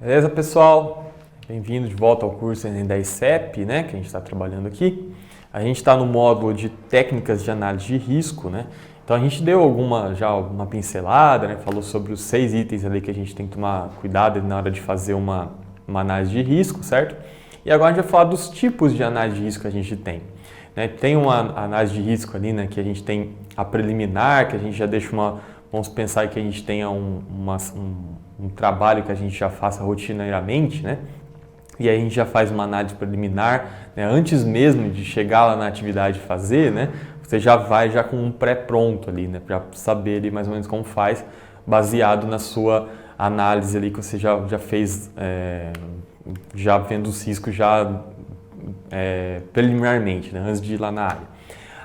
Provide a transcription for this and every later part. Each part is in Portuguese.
Beleza, pessoal? Bem-vindo de volta ao curso Enem 10 CEP, né, que a gente está trabalhando aqui. A gente está no módulo de técnicas de análise de risco, né? Então a gente deu uma pincelada, né? Falou sobre os 6 itens ali que a gente tem que tomar cuidado na hora de fazer uma análise de risco, certo? E agora a gente vai falar dos tipos de análise de risco que a gente tem. Né? Tem uma análise de risco ali, né? Que a gente tem a preliminar, que a gente já deixa vamos pensar que a gente tenha um trabalho que a gente já faça rotineiramente, né? E aí a gente já faz uma análise preliminar, né? Antes mesmo de chegar lá na atividade fazer, né? Você já vai com um pré-pronto ali, né? Para saber ali mais ou menos como faz, baseado na sua análise ali que você já fez, já vendo os riscos preliminarmente, né? Antes de ir lá na área.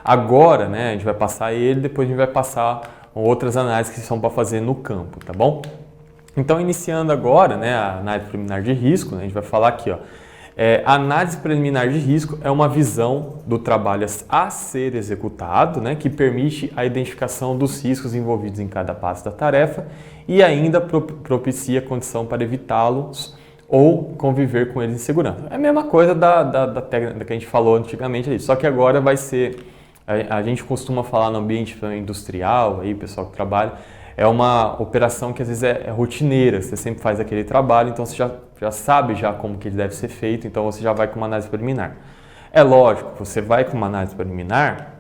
Agora, né? A gente vai passar ele, depois a gente vai passar outras análises que são para fazer no campo, tá bom? Então, iniciando agora, né, a análise preliminar de risco, né, a gente vai falar aqui, ó, a análise preliminar de risco é uma visão do trabalho a ser executado, né, que permite a identificação dos riscos envolvidos em cada passo da tarefa e ainda propicia a condição para evitá-los ou conviver com eles em segurança. É a mesma coisa da técnica que a gente falou antigamente ali, só que agora vai ser, a gente costuma falar no ambiente industrial, aí, o pessoal que trabalha, é uma operação que às vezes é rotineira, você sempre faz aquele trabalho, então você já sabe como que ele deve ser feito, então você já vai com uma análise preliminar. É lógico, você vai com uma análise preliminar,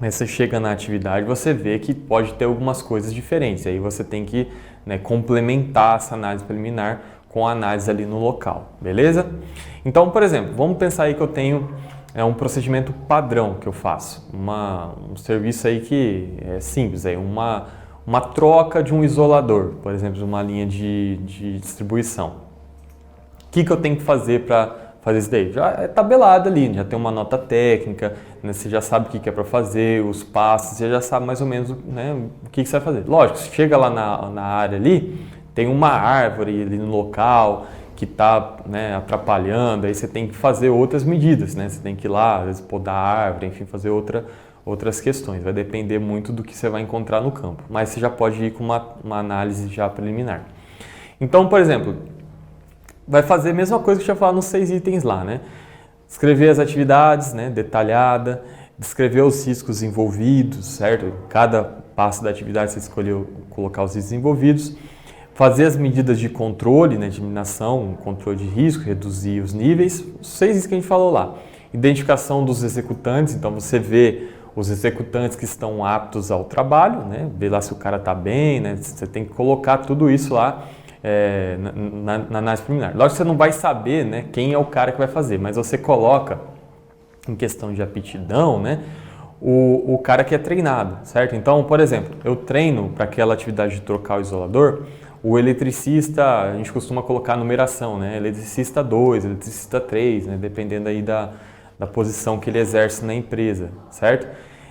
mas você chega na atividade, você vê que pode ter algumas coisas diferentes, aí você tem que, né, complementar essa análise preliminar com a análise ali no local, beleza? Então, por exemplo, vamos pensar aí que eu tenho um procedimento padrão que eu faço, um serviço aí que é simples, uma troca de um isolador, por exemplo, de uma linha de distribuição. O que eu tenho que fazer para fazer isso daí? Já é tabelado ali, já tem uma nota técnica, né? Você já sabe o que é para fazer, os passos, você já sabe mais ou menos, né, o que você vai fazer. Lógico, você chega lá na área ali, tem uma árvore ali no local que está, né, atrapalhando, aí você tem que fazer outras medidas, né? Você tem que ir lá, às vezes podar a árvore, enfim, fazer outras questões, vai depender muito do que você vai encontrar no campo, mas você já pode ir com uma análise já preliminar. Então, por exemplo, vai fazer a mesma coisa que eu já falei nos 6 itens lá, né? Escrever as atividades, né, detalhada, descrever os riscos envolvidos, certo? Cada passo da atividade você escolheu colocar os riscos envolvidos, fazer as medidas de controle, né, de eliminação, controle de risco, reduzir os níveis, os 6 itens que a gente falou lá. Identificação dos executantes, então você vê os executantes que estão aptos ao trabalho, né? Ver lá se o cara está bem, né? Você tem que colocar tudo isso lá na análise preliminar. Lógico que você não vai saber, né, quem é o cara que vai fazer, mas você coloca, em questão de aptidão, né, o cara que é treinado, certo? Então, por exemplo, eu treino para aquela atividade de trocar o isolador, o eletricista, a gente costuma colocar a numeração, né? Eletricista 2, eletricista 3, né? Dependendo aí da posição que ele exerce na empresa, certo?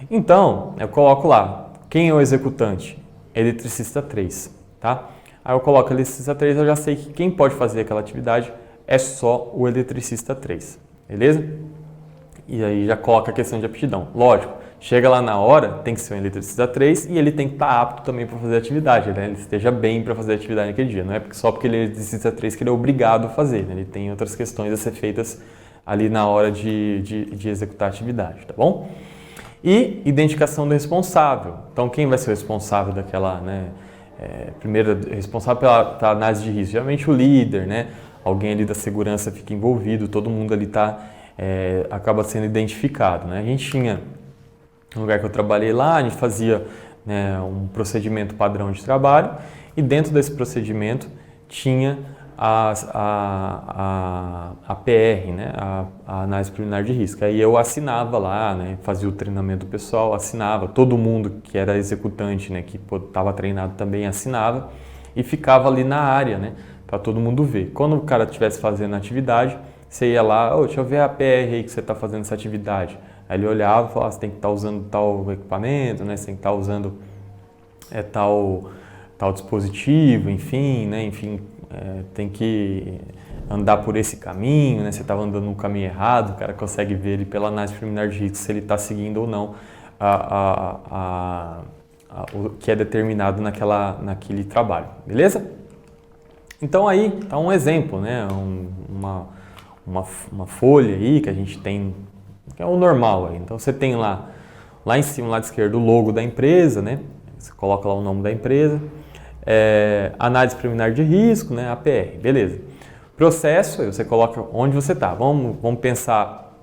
Então, eu coloco lá, quem é o executante? Eletricista 3, tá? Aí eu coloco eletricista 3, eu já sei que quem pode fazer aquela atividade é só o eletricista 3, beleza? E aí já coloca a questão de aptidão. Lógico, chega lá na hora, tem que ser um eletricista 3 e ele tem que estar apto também para fazer a atividade, né? Ele esteja bem para fazer a atividade naquele dia. Não é só porque ele é eletricista 3 que ele é obrigado a fazer, né? Ele tem outras questões a ser feitas ali na hora de executar a atividade, tá bom? E identificação do responsável. Então, quem vai ser o responsável daquela, né? Primeiro, responsável pela análise de risco. Geralmente o líder, né? Alguém ali da segurança fica envolvido, todo mundo ali acaba sendo identificado, né? A gente tinha, no lugar que eu trabalhei lá, a gente fazia, né, um procedimento padrão de trabalho e dentro desse procedimento tinha a PR, né, a análise preliminar de risco. Aí eu assinava lá, né, fazia o treinamento do pessoal, assinava, todo mundo que era executante, né, que estava treinado também assinava e ficava ali na área, né, para todo mundo ver. Quando o cara estivesse fazendo a atividade, você ia lá, deixa eu ver a PR aí que você está fazendo essa atividade. Aí ele olhava e falava, você tem que estar usando tal equipamento, né, você tem que estar usando tal dispositivo, enfim, né, tem que andar por esse caminho, né? Você estava andando no caminho errado, o cara consegue ver ele pela análise preliminar de risco se ele está seguindo ou não o que é determinado naquele trabalho, beleza? Então aí está um exemplo, né? Uma folha aí que a gente tem, que é o normal aí. Então você tem lá em cima, lado esquerdo, o logo da empresa, né? Você coloca lá o nome da empresa. Análise preliminar de risco, né? APR, beleza. Processo, aí você coloca onde você está. Vamos pensar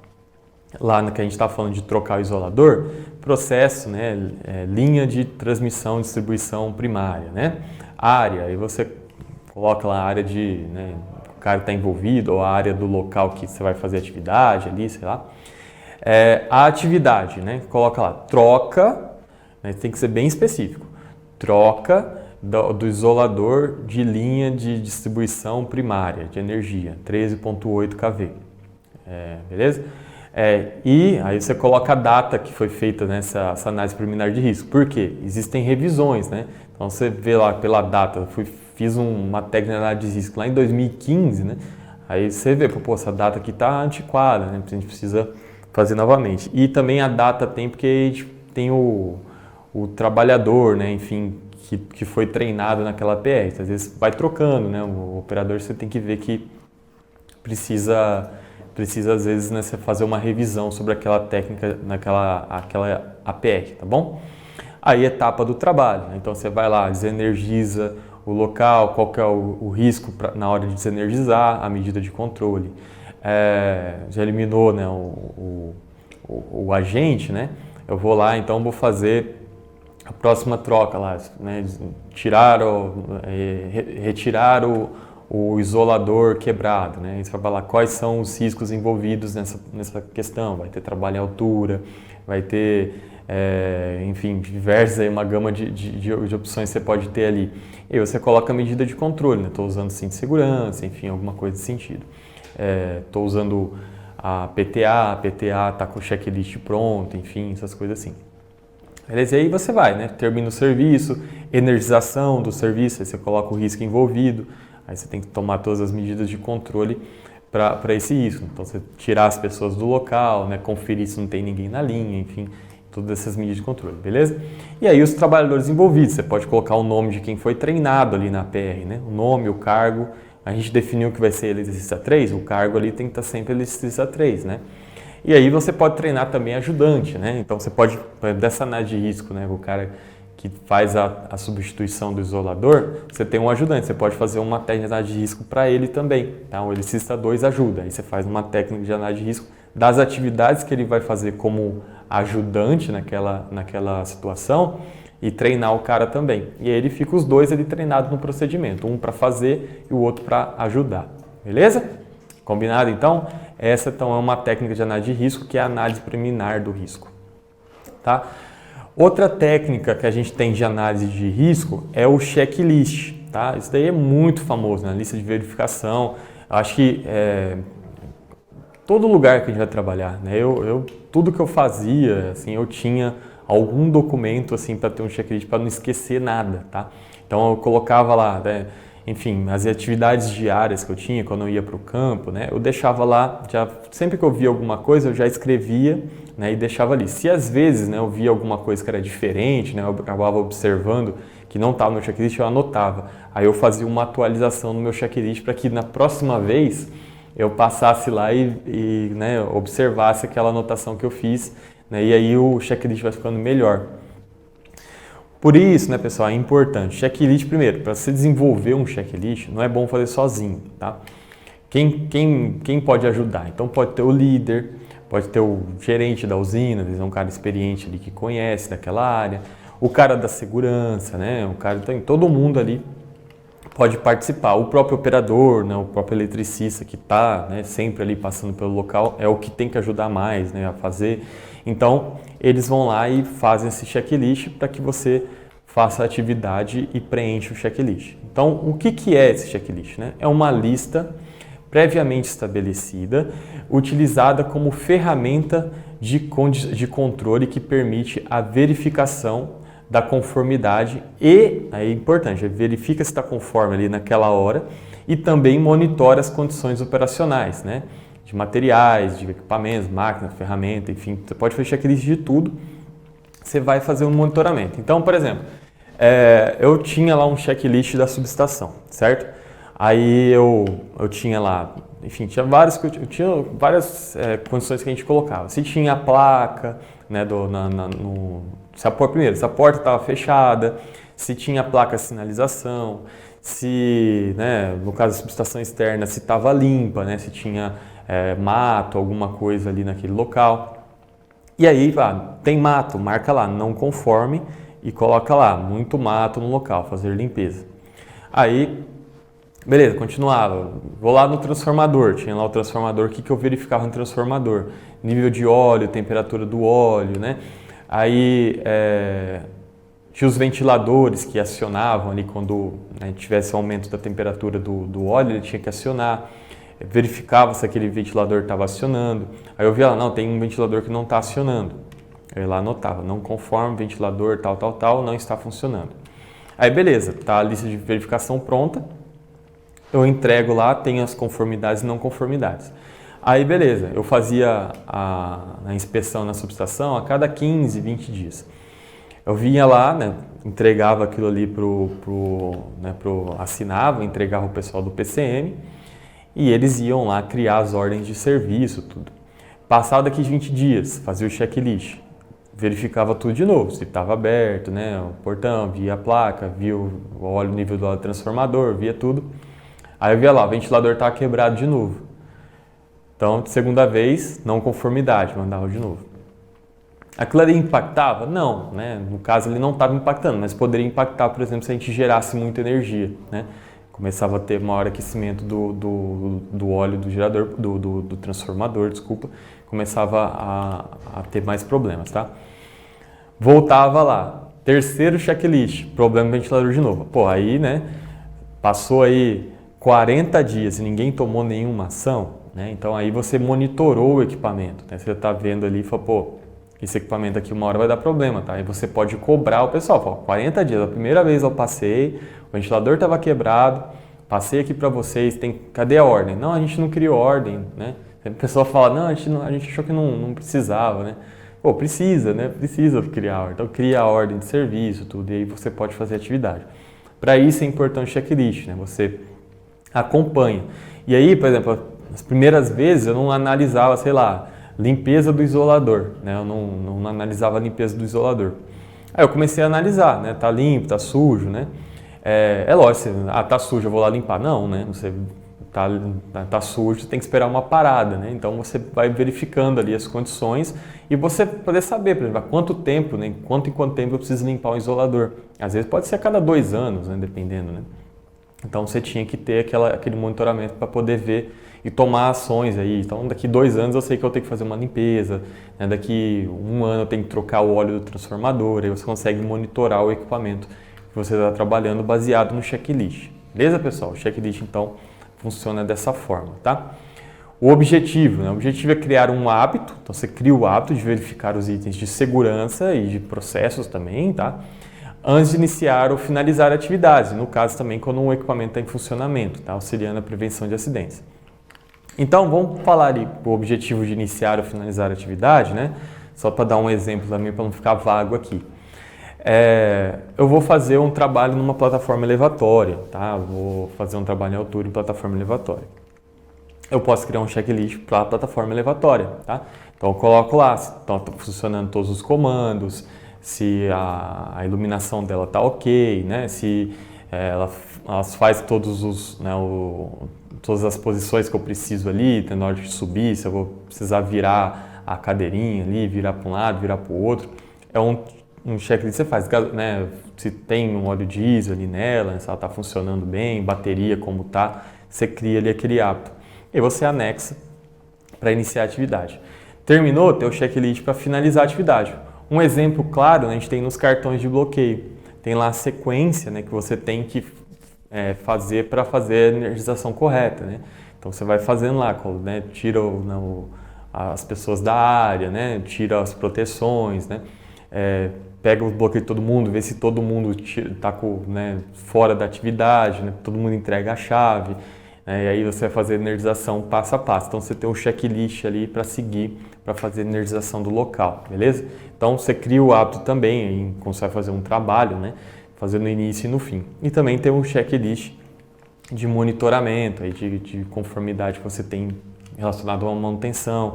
lá no que a gente está falando de trocar o isolador. Processo, né? Linha de transmissão e distribuição primária, né? Área, aí você coloca lá a área de, né, o cara está envolvido, ou a área do local que você vai fazer atividade ali, sei lá. A atividade, né? Coloca lá, troca, né, tem que ser bem específico, troca do isolador de linha de distribuição primária de energia, 13.8 kV, beleza? E aí você coloca a data que foi feita nessa análise preliminar de risco. Por quê? Existem revisões, né? Então você vê lá pela data, fiz uma técnica de análise de risco lá em 2015, né? Aí você vê, pô, essa data aqui está antiquada, né? A gente precisa fazer novamente. E também a data tem, porque a gente tem o trabalhador, né? Enfim, que foi treinado naquela PR. Às vezes vai trocando, né? O operador você tem que ver que precisa às vezes, né, você fazer uma revisão sobre aquela técnica, aquela APR, tá bom? Aí etapa do trabalho, né? Então você vai lá, desenergiza o local, qual que é o risco na hora de desenergizar, a medida de controle. Já eliminou, né, o agente, né? Eu vou lá, então vou fazer a próxima troca lá, né? Retirar o isolador quebrado, né? Você vai falar quais são os riscos envolvidos nessa questão. Vai ter trabalho em altura, vai ter, enfim, uma gama de opções que você pode ter ali. E aí você coloca a medida de controle, né? Estou usando cinto de segurança, enfim, alguma coisa desse sentido. Estou usando a PTA está com o checklist pronto, enfim, essas coisas assim. Beleza? E aí você vai, né? Termina o serviço, energização do serviço, aí você coloca o risco envolvido. Aí você tem que tomar todas as medidas de controle para esse risco. Então, você tirar as pessoas do local, né, conferir se não tem ninguém na linha, enfim, todas essas medidas de controle, beleza? E aí os trabalhadores envolvidos, você pode colocar o nome de quem foi treinado ali na PR, né? O nome, o cargo, a gente definiu que vai ser eletricista 3, o cargo ali tem que estar sempre eletricista 3, né? E aí você pode treinar também ajudante, né? Então você pode, dessa análise de risco, né, o cara que faz a substituição do isolador, você tem um ajudante, você pode fazer uma técnica de análise de risco para ele também, tá? O eletricista 2 ajuda, aí você faz uma técnica de análise de risco das atividades que ele vai fazer como ajudante naquela situação e treinar o cara também. E aí ele fica os dois ali treinados no procedimento, um para fazer e o outro para ajudar, beleza? Combinado então? Essa então é uma técnica de análise de risco que é a análise preliminar do risco, tá? Outra técnica que a gente tem de análise de risco é o checklist, tá? Isso daí é muito famoso na lista de verificação. Acho que todo lugar que a gente vai trabalhar, né? Tudo que eu fazia, assim, eu tinha algum documento assim para ter um checklist para não esquecer nada, tá? Então eu colocava lá, né? Enfim, as atividades diárias que eu tinha quando eu ia para o campo, né? Eu deixava lá, sempre que eu via alguma coisa eu já escrevia, né, e deixava ali. Se às vezes, né, eu via alguma coisa que era diferente, né, eu acabava observando que não estava no checklist, eu anotava. Aí eu fazia uma atualização no meu checklist para que na próxima vez eu passasse lá e né, observasse aquela anotação que eu fiz, né, e aí o checklist vai ficando melhor. Por isso, né, pessoal, é importante. Checklist, primeiro, para você desenvolver um checklist, não é bom fazer sozinho, tá? Quem pode ajudar? Então pode ter o líder, pode ter o gerente da usina, às vezes é um cara experiente ali que conhece daquela área, o cara da segurança, né? O cara tem todo mundo ali pode participar. O próprio operador, né? O próprio eletricista que está, né, sempre ali passando pelo local é o que tem que ajudar mais, né, a fazer. Então eles vão lá e fazem esse checklist para que você faça a atividade e preencha o checklist. Então o que é esse checklist, né? É uma lista previamente estabelecida, utilizada como ferramenta de controle que permite a verificação da conformidade e, aí é importante, verifica se está conforme ali naquela hora e também monitora as condições operacionais, né? De materiais, de equipamentos, máquinas, ferramentas, enfim, você pode fazer checklist de tudo, você vai fazer um monitoramento. Então, por exemplo, eu tinha lá um checklist da subestação, certo? Aí eu tinha lá, enfim, tinha várias condições que a gente colocava. Se tinha a placa, né, se a porta estava fechada, se tinha a placa de sinalização, se, né, no caso da subestação externa, se estava limpa, né, se tinha mato, alguma coisa ali naquele local. E aí, tem mato, marca lá, não conforme e coloca lá, muito mato no local, fazer limpeza. Aí, beleza, continuava. Vou lá no transformador, tinha lá o transformador, o que eu verificava no transformador? Nível de óleo, temperatura do óleo, né? Aí, tinha os ventiladores que acionavam ali quando, né, tivesse aumento da temperatura do óleo, ele tinha que acionar. Verificava se aquele ventilador estava acionando. Aí eu via lá, não, tem um ventilador que não está acionando. Aí lá anotava, não conforme ventilador tal, não está funcionando. Aí beleza, tá a lista de verificação pronta. Eu entrego lá, tem as conformidades e não conformidades. Aí beleza, eu fazia a inspeção na subestação a cada 15, 20 dias. Eu vinha lá, né, entregava aquilo ali assinava, entregava o pessoal do PCM e eles iam lá criar as ordens de serviço, tudo. Passado daqui 20 dias, fazia o checklist, verificava tudo de novo, se estava aberto, né, o portão, via a placa, via o nível do transformador, via tudo. Aí eu via lá, o ventilador estava quebrado de novo. Então, segunda vez, não conformidade, mandava de novo. Aquilo ali impactava? Não, né? No caso ele não estava impactando, mas poderia impactar, por exemplo, se a gente gerasse muita energia, né? Começava a ter maior aquecimento do óleo do gerador, do transformador, desculpa, começava a ter mais problemas, tá? Voltava lá, terceiro checklist, problema do ventilador de novo. Pô, aí, né, passou aí 40 dias e ninguém tomou nenhuma ação, né? Então aí você monitorou o equipamento, né? Você está vendo ali e fala, pô, esse equipamento aqui uma hora vai dar problema, tá? Aí você pode cobrar o pessoal, fala, 40 dias, a primeira vez eu passei, o ventilador estava quebrado, passei aqui para vocês, cadê a ordem? Não, a gente não criou ordem, né? A pessoa fala, não, a gente achou que não precisava, né? Pô, precisa, né? Precisa criar a ordem. Então cria a ordem de serviço, tudo, e aí você pode fazer atividade. Para isso é importante o checklist, né? Você acompanha. E aí, por exemplo, as primeiras vezes eu não analisava, sei lá, limpeza do isolador, né? Eu não analisava a limpeza do isolador. Aí eu comecei a analisar, né? Tá limpo, tá sujo, né? É lógico, tá sujo, eu vou lá limpar. Não, né? Você tá sujo, você tem que esperar uma parada, né? Então você vai verificando ali as condições e você poder saber, por exemplo, há quanto tempo, né? Em quanto tempo eu preciso limpar o isolador. Às vezes pode ser a cada 2 anos, né? Dependendo, né? Então você tinha que ter aquele monitoramento para poder ver e tomar ações aí. Então daqui 2 anos eu sei que eu tenho que fazer uma limpeza, né? Daqui 1 ano eu tenho que trocar o óleo do transformador, aí você consegue monitorar o equipamento que você está trabalhando baseado no checklist. Beleza, pessoal? O checklist então funciona dessa forma, tá? O objetivo, né? O objetivo é criar um hábito, então você cria o hábito de verificar os itens de segurança e de processos também, tá? Antes de iniciar ou finalizar atividades, no caso também quando um equipamento está em funcionamento, tá? Auxiliando a prevenção de acidentes. Então, vamos falar ali o objetivo de iniciar ou finalizar a atividade, né? Só para dar um exemplo também, para não ficar vago aqui. Eu vou fazer um trabalho numa plataforma elevatória, tá? Vou fazer um trabalho em altura em plataforma elevatória. Eu posso criar um checklist para a plataforma elevatória, tá? Então, eu coloco lá se estão funcionando todos os comandos, se a iluminação dela está ok, né? Se ela faz todos os, né, todas as posições que eu preciso ali, na hora de subir, se eu vou precisar virar a cadeirinha ali, virar para um lado, virar para o outro. É um checklist que você faz, né? Se tem um óleo diesel ali nela, se ela está funcionando bem, bateria como está, você cria ali aquele hábito. E você anexa para iniciar a atividade. Terminou, tem o checklist para finalizar a atividade. Um exemplo claro, né, a gente tem nos cartões de bloqueio. Tem lá a sequência, né, que você tem que fazer para fazer a energização correta, né? Então você vai fazendo lá, né, tira as pessoas da área, né, tira as proteções, né, pega o bloqueio de todo mundo, vê se todo mundo está né, fora da atividade, né, todo mundo entrega a chave, né, e aí você vai fazer a energização passo a passo. Então você tem um checklist ali para seguir, para fazer a energização do local, beleza? Então você cria o hábito também, quando você vai fazer um trabalho, né, fazer no início e no fim. E também tem um checklist de monitoramento, aí de conformidade que você tem relacionado a uma manutenção.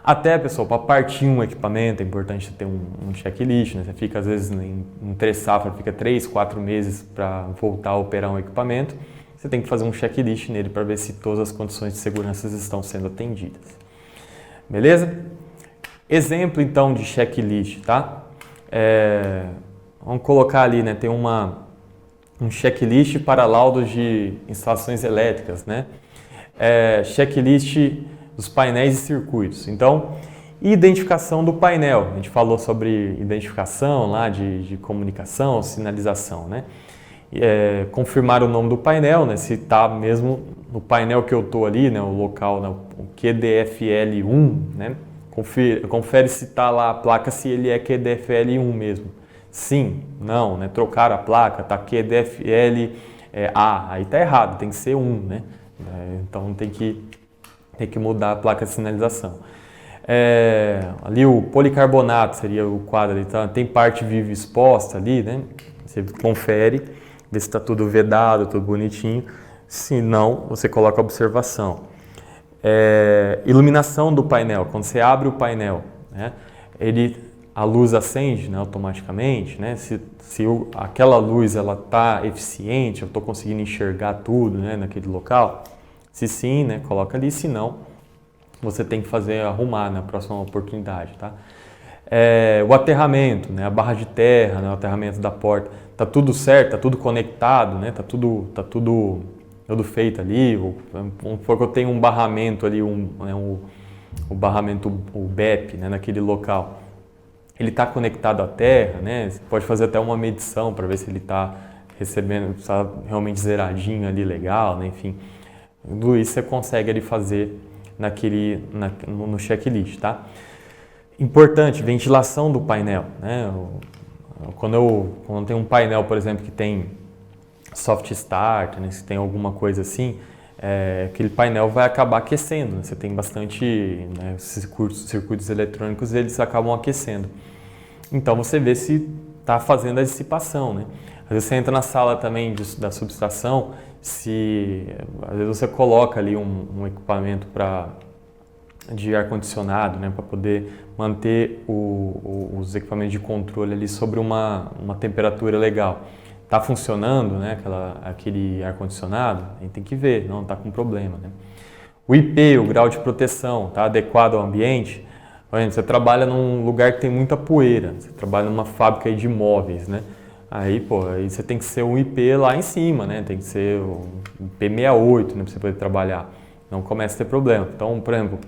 Até, pessoal, para partir um equipamento é importante ter um checklist, né? Você fica, às vezes, em 3 safras, fica 3, 4 meses para voltar a operar um equipamento. Você tem que fazer um checklist nele para ver se todas as condições de segurança estão sendo atendidas. Beleza? Exemplo, então, de checklist, tá? Vamos colocar ali, né? Tem um checklist para laudos de instalações elétricas, né? Checklist dos painéis e circuitos. Então, identificação do painel. A gente falou sobre identificação lá de comunicação, sinalização, né? Confirmar o nome do painel, né? Se está mesmo no painel que eu estou ali, né? O local, né? O QDFL1, né? Confere se está lá a placa, se ele é QDFL1 mesmo. Sim, não, né? Trocar a placa, tá QDFL A, aí tá errado, tem que ser 1, né? Então tem que mudar a placa de sinalização. Ali o policarbonato seria o quadro ali, tá? Tem parte viva exposta ali, né? Você confere, vê se está tudo vedado, tudo bonitinho. Se não, você coloca a observação. Iluminação do painel, quando você abre o painel, né? A luz acende, né, automaticamente, né? Se aquela luz está eficiente, eu estou conseguindo enxergar tudo, né, naquele local. Se sim, né, coloca ali. Se não, você tem que arrumar na próxima oportunidade, tá? O aterramento, né, a barra de terra, né, o aterramento da porta, tá tudo certo, tá tudo conectado, né? Tá tudo feito ali. Vamos supor que eu tenho um barramento ali, o barramento, o BEP, né, naquele local. Ele está conectado à terra, né? Você pode fazer até uma medição para ver se ele está recebendo, está realmente zeradinho ali, legal, né? Enfim, tudo isso você consegue ali fazer no checklist, tá? Importante, ventilação do painel, né? Quando tem um painel, por exemplo, que tem soft start, né? Se tem alguma coisa assim, aquele painel vai acabar aquecendo, né? Você tem bastante, né, circuitos eletrônicos, eles acabam aquecendo. Então você vê se está fazendo a dissipação, né? Às vezes você entra na sala também da subestação, às vezes você coloca ali um equipamento de ar-condicionado, né, para poder manter os equipamentos de controle ali sobre uma temperatura legal. Está funcionando, né, aquele ar-condicionado? A gente tem que ver, não está com problema, né? O IP, o grau de proteção, está adequado ao ambiente? Por exemplo, você trabalha num lugar que tem muita poeira, você trabalha numa fábrica aí de móveis, né? Aí você tem que ser um IP lá em cima, né? Tem que ser um IP68, né, para você poder trabalhar. Não começa a ter problema. Então, por exemplo,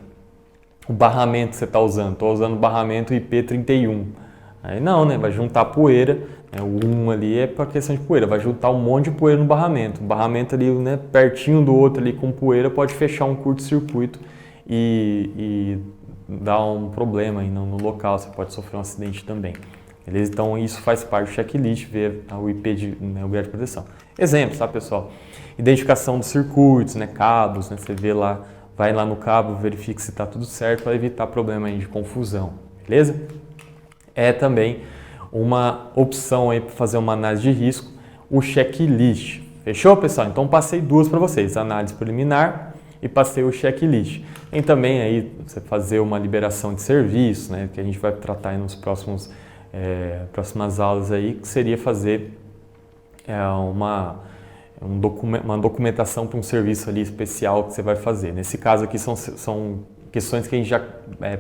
o barramento que você está usando, estou usando o barramento IP31. Aí não, né? Vai juntar poeira, né? O 1 ali é para questão de poeira, vai juntar um monte de poeira no barramento. O barramento ali, né, pertinho do outro ali com poeira pode fechar um curto-circuito e dar um problema aí no local, você pode sofrer um acidente também. Beleza? Então isso faz parte do checklist, ver o IP, né, o grau de proteção. Exemplos, tá, pessoal? Identificação dos circuitos, né, cabos, né, você vê lá, vai lá no cabo, verifica se está tudo certo para evitar problema aí de confusão, beleza? É também uma opção aí para fazer uma análise de risco, o checklist. Fechou, pessoal? Então passei duas para vocês, análise preliminar e passei o checklist. Tem também aí você fazer uma liberação de serviço, né, que a gente vai tratar aí nos próximas aulas aí, que seria fazer uma documentação para um serviço ali especial que você vai fazer. Nesse caso aqui são questões que a gente já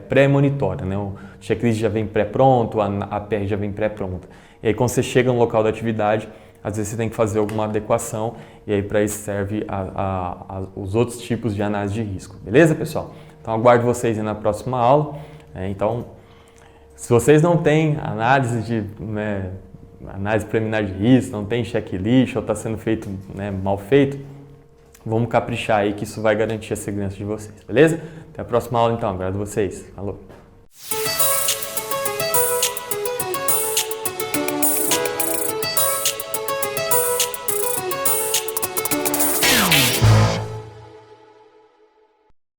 pré-monitora, né? O checklist já vem pré-pronto, a APR já vem pré-pronta. E aí quando você chega no local da atividade, às vezes você tem que fazer alguma adequação e aí para isso serve os outros tipos de análise de risco. Beleza, pessoal? Então aguardo vocês aí na próxima aula. Então, se vocês não têm análise preliminar de risco, não tem checklist ou está sendo feito, né, mal feito, vamos caprichar aí que isso vai garantir a segurança de vocês, beleza? Até a próxima aula então, aguardo vocês. Falou!